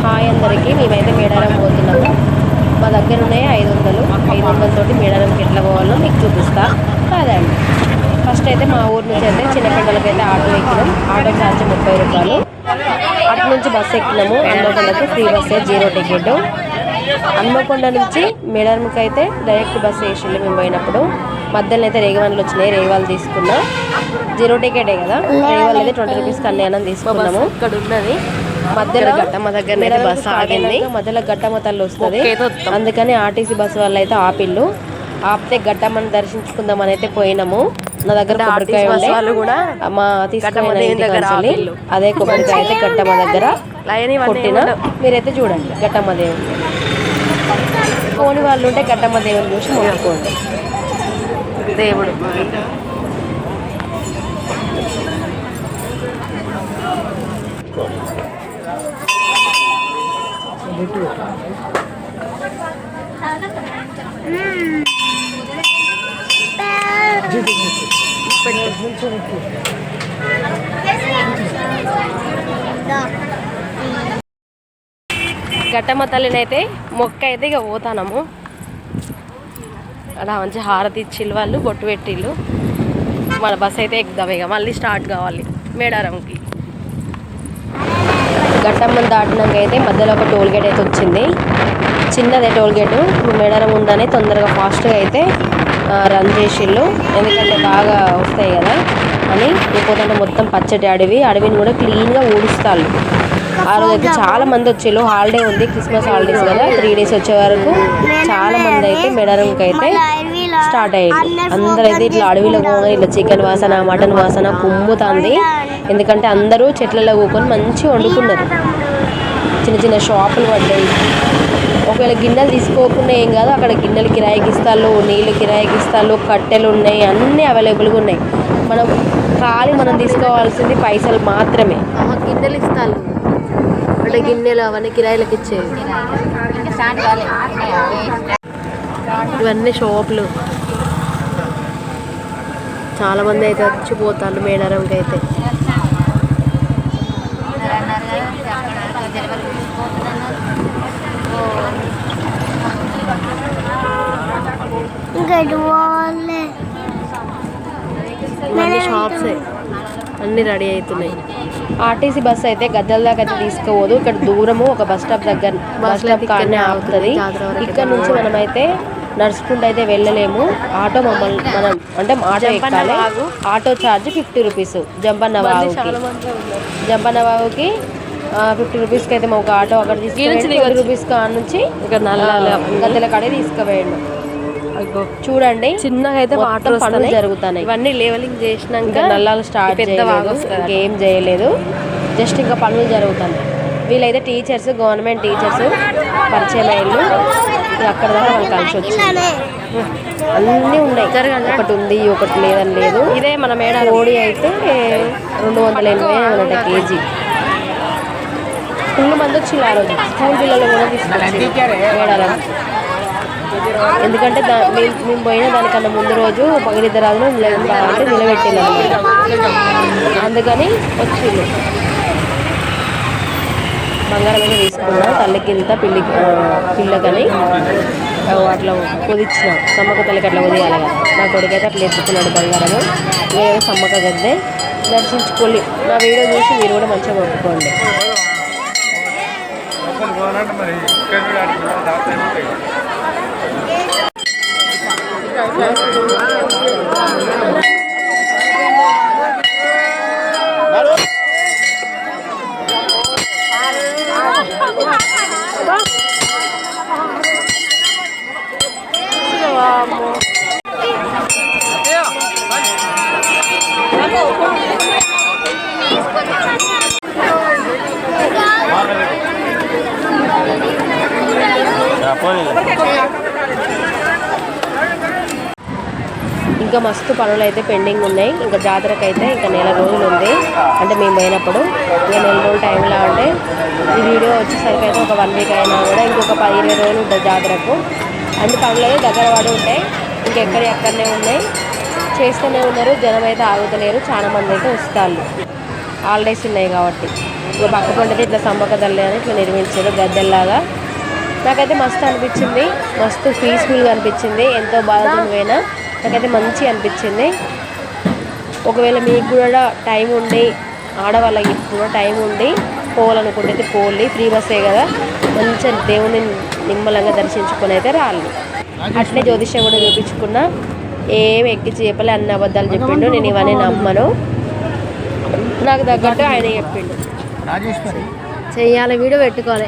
Hi అందరికీ, మేమైతే మేడారం పోతున్నాము. మా దగ్గర ఉన్నాయి 500 తోటి మేడారంకి ఎట్లా పోవాలో మీకు చూపిస్తా కాదండి. ఫస్ట్ అయితే మా ఊరు నుంచి అయితే చిన్నపిల్లలకి అయితే ఆటో ఎక్కినాం. ఆటో ఛార్జ్ 30 రూపాయలు. అటు నుంచి బస్సు ఎక్కినాము. హన్మకొండకు ఫ్రీ బస్సే, 0 టికెట్. హన్మకొండ నుంచి మేడారంకి అయితే డైరెక్ట్ బస్సు వేసిండు. మేము పోయినప్పుడు మధ్యలో అయితే రేగవాళ్ళు వచ్చినాయి, రేగవాళ్ళు తీసుకున్నా. 0 టికెటే కదా, రేగవాళ్ళు అయితే 20 రూపీస్ కళ్యాణం తీసుకున్నాము. ఇక్కడ ఉన్నది మధ్యలో గట్టమ్మ దగ్గర బస్సు ఆగింది. మధ్యలో గట్టమ్మ తల్లి వస్తుంది, అందుకని ఆర్టీసీ బస్సు వాళ్ళు అయితే ఆపిల్లు. ఆపితే గట్టమ్మని దర్శించుకుందామని అయితే పోయినాము. నా దగ్గర కొబ్బరికాయ ఉండే మా తీసుకుని అదే కొబ్బరికాయ అయితే గట్టమ్మ దగ్గర కొట్టిన. మీరైతే చూడండి గట్టమ్మ దేవుని. కోని వాళ్ళు ఉంటే గట్టమ్మ దేవుని చూసి మొక్కుకోండి. దేవుడు గట్టమ్మ తల్లిని అయితే మొక్క అయితే ఇక పోతానము. అలా మంచి హారతి ఇచ్చిళ్ళు, వాళ్ళు బొట్టు పెట్టిళ్ళు. మన బస్ అయితే ఎక్కుదాం, ఇక మళ్ళీ స్టార్ట్ కావాలి మేడారంకి. గట్టమ్మని దాటినాక అయితే మధ్యలో ఒక టోల్ గేట్ అయితే వచ్చింది, చిన్నదే టోల్ గేటు. మేడారం ఉందని తొందరగా ఫాస్ట్గా అయితే రన్ చేసిళ్ళు, ఎందుకంటే బాగా వస్తాయి కదా అని. లేకపోతే మొత్తం పచ్చటి అడవిని కూడా క్లీన్గా ఊడుస్తారు. ఆ రోజు అయితే చాలా మంది వచ్చేళ్ళు. హాలిడే ఉంది, క్రిస్మస్ హాలిడేస్ కదా, 3 డేస్ వచ్చే వరకు చాలా మంది అయితే మేడారంకి అయితే స్టార్ట్ అయ్యారు. అందరూ అయితే ఇట్లా అడవిలో పోగా ఇట్లా చికెన్ వాసన, మటన్ వాసన కుమ్ముతుంది. ఎందుకంటే అందరూ చెట్లలో కూకొని మంచిగా వండుకున్నారు. చిన్న చిన్న షాపులు పడ్డాయి. ఒకవేళ గిన్నెలు తీసుకోకుండా ఏం కాదు, అక్కడ గిన్నెలు కిరాయికి ఇస్తారు, నీళ్ళు కిరాయికి ఇస్తారు, కట్టెలు ఉన్నాయి, అన్నీ అవైలబుల్గా ఉన్నాయి. మనం తీసుకోవాల్సింది పైసలు మాత్రమే. గిన్నెలు ఇస్తారు అంటే గిన్నెలు అవన్నీ కిరాయిలకు ఇచ్చేవి. ఇవన్నీ షాపులు. చాలా మంది అయితే వచ్చిపోతారు మేడారంకి అయితే. ఇవన్నీ షాప్సే, అన్నీ రెడీ అవుతున్నాయి. ఆర్టీసీ బస్సు అయితే గద్దెల దాకా అయితే తీసుకోవద్దు. ఇక్కడ దూరము ఒక బస్ స్టాప్ కాడనే ఆపుతుంది. ఇక్కడ నుంచి మనమైతే నడుచుకుంటూ అయితే వెళ్ళలేము. ఆటో మనం అంటే ఆటో ఎక్కాలి. Auto charge 50 rupees. జంపన్న వాగుకి 50 రూపీస్కి అయితే ఒక ఆటో అక్కడ తీసుకెళ్ళి 20 రూపీస్ కాడ నుంచి ఇక్కడ గద్దెల కాడే తీసుకుపోయాడు. చూడండి చిన్నగా అయితే వాటర్ పనులు జరుగుతున్నాయి. ఇవన్నీ లెవెలింగ్ చేసినాక నల్లాలు స్టార్ట్ ఏం చేయలేదు, జస్ట్ ఇంకా పనులు జరుగుతున్నాయి. వీళ్ళైతే టీచర్స్, గవర్నమెంట్ టీచర్స్ పరిచయం అయ్యారు. అక్కడ దాకా వాళ్ళు కలిసి వచ్చింది. అన్నీ ఉన్నాయి, ఒకటి ఉంది ఒకటి లేదని లేదు. ఇదే మన మేడ కోడి అయితే 280 అన్నట్టు కేజీ. ఫుల్ మంది వచ్చింది ఆ రోజు. స్కూల్ పిల్లలు కూడా తీసుకొచ్చి మేడారం. ఎందుకంటే మేము పోయిన దానికన్నా ముందు రోజు పగిడిద్దరాజును అంటే నిలబెట్టింది అనమాట, అందుకని వచ్చింది. బంగారం అయితే తీసుకున్నా, తల్లికి ఇంత పిల్లకని అట్లా కుదిచ్చిన. సమ్మక్క తల్లికి అట్లా కుదియాలి కదా. నా కొడుకైతే అట్లా ఎత్తుకున్నాడు బంగారము. నేను సమ్మక్క గద్దే దర్శించుకోండి. నా వీడియో చూసి మీరు కూడా మంచిగా ఒప్పుకోండి. ఇంకా మస్తు పనులు అయితే పెండింగ్ ఉన్నాయి. ఇంకా జాతరకు అయితే ఇంకా 1 నెల రోజులు ఉంది. అంటే మేము పోయినప్పుడు ఇంకా 1 నెల రోజులు టైంలో అంటే ఈ వీడియో వచ్చేసరికి అయితే ఒక 1 వీక్ అయినా కూడా ఇంకొక 10-20 రోజులు ఉంటుంది జాతరకు. అన్ని పనులు అయితే దగ్గర పడి ఉంటాయి. ఇంకెక్కడనే ఉన్నాయి, చేస్తూనే ఉన్నారు. జనం అయితే ఆగుతలేరు, చాలా మంది అయితే వస్తారు. హాలిడేస్ ఉన్నాయి కాబట్టి. ఇక పక్క పంటది ఇట్లా సమ్మక్క తల్లి అని ఇట్లా నిర్మించారు గద్దెల్లాగా. నాకైతే మస్తు అనిపించింది, మస్తు పీస్ఫుల్గా అనిపించింది. ఎంతో బాధతో పోయినా నాకైతే మంచిగా అనిపించింది. ఒకవేళ మీకు కూడా టైం ఉండి, ఆడవాళ్ళకి కూడా టైం ఉండి పోవాలనుకుంటే పోలి, ఫ్రీ బస్సే కదా, మంచిగా దేవుని నిమ్మలంగా దర్శించుకొని అయితే రాలి. అట్లే జ్యోతిష్యం కూడా చూపించుకున్నా, ఏం ఎక్కి చెప్పలే, అన్ని అబద్ధాలు చెప్పిండు. నేను ఇవన్నీ నమ్మను, నాకు తగ్గట్టు ఆయన చెప్పిండు. చెయ్యాలి, వీడియో పెట్టుకోవాలి.